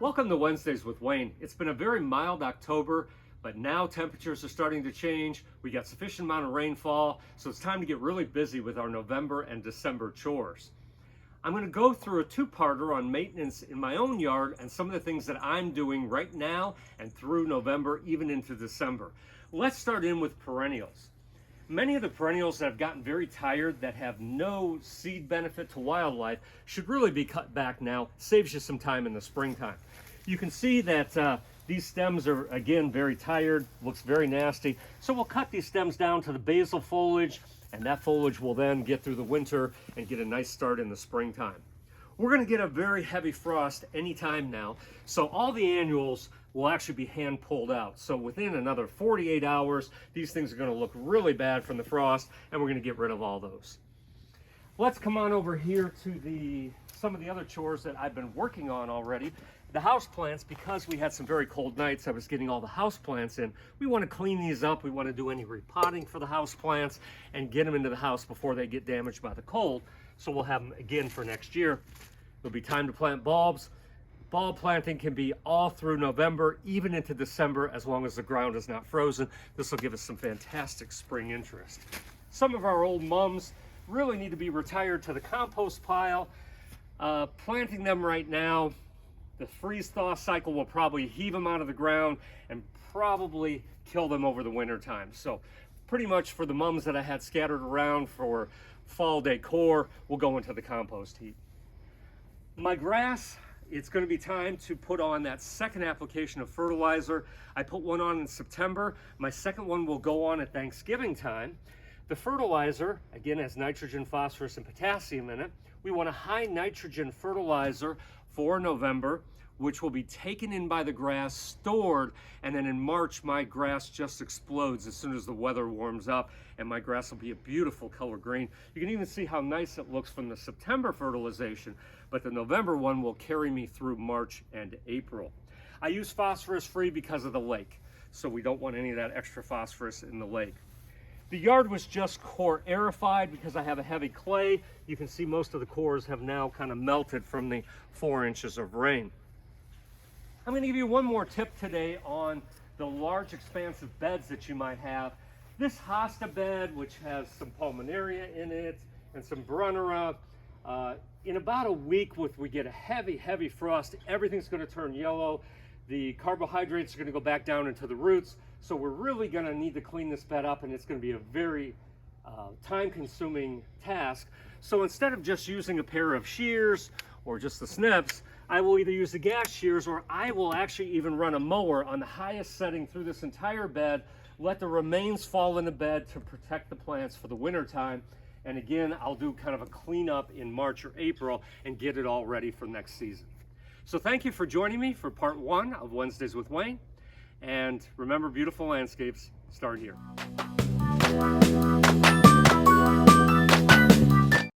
Welcome to Wednesdays with Wayne. It's been a very mild October, but now temperatures are starting to change. We got sufficient amount of rainfall, so it's time to get really busy with our November and December chores. I'm going to go through a two-parter on maintenance in my own yard and some of the things that I'm doing right now and through November, even into December. Let's start in with perennials. Many of the perennials that have gotten very tired, that have no seed benefit to wildlife, should really be cut back now. Saves you some time in the springtime. You can see that these stems are, again, very tired, looks very nasty. So we'll cut these stems down to the basal foliage, and that foliage will then get through the winter and get a nice start in the springtime. We're going to get a very heavy frost anytime now, so all the annuals will actually be hand pulled out. So within another 48 hours, these things are going to look really bad from the frost, and we're going to get rid of all those. Let's come on over here to some of the other chores that I've been working on already. The house plants, because we had some very cold nights, I was getting all the house plants in. We want to clean these up. We want to do any repotting for the house plants and get them into the house before they get damaged by the cold. So we'll have them again for next year. It'll be time to plant bulbs. Bulb planting can be all through November, even into December, as long as the ground is not frozen. This will give us some fantastic spring interest. Some of our old mums really need to be retired to the compost pile. Planting them right now, the freeze-thaw cycle will probably heave them out of the ground and probably kill them over the winter time. So pretty much for the mums that I had scattered around for fall decor, will go into the compost heap. My grass, it's going to be time to put on that second application of fertilizer. I put one on in September. My second one will go on at Thanksgiving time. The fertilizer, again, has nitrogen, phosphorus, and potassium in it. We want a high nitrogen fertilizer for November, which will be taken in by the grass, stored, and then in March, my grass just explodes as soon as the weather warms up, and my grass will be a beautiful color green. You can even see how nice it looks from the September fertilization, but the November one will carry me through March and April. I use phosphorus-free because of the lake, so we don't want any of that extra phosphorus in the lake. The yard was just core aerified because I have a heavy clay. You can see most of the cores have now kind of melted from the 4 inches of rain. I'm going to give you one more tip today on the large expansive beds that you might have. This hosta bed, which has some pulmonaria in it and some brunnera, in about a week, we get a heavy frost, everything's going to turn yellow. The carbohydrates are going to go back down into the roots. So we're really going to need to clean this bed up, and it's going to be a very time-consuming task. So instead of just using a pair of shears or just the snips, I will either use the gas shears, or I will actually even run a mower on the highest setting through this entire bed, let the remains fall in the bed to protect the plants for the winter time. And again, I'll do kind of a cleanup in March or April and get it all ready for next season. So thank you for joining me for part 1 of Wednesdays with Wayne. And remember, beautiful landscapes start here.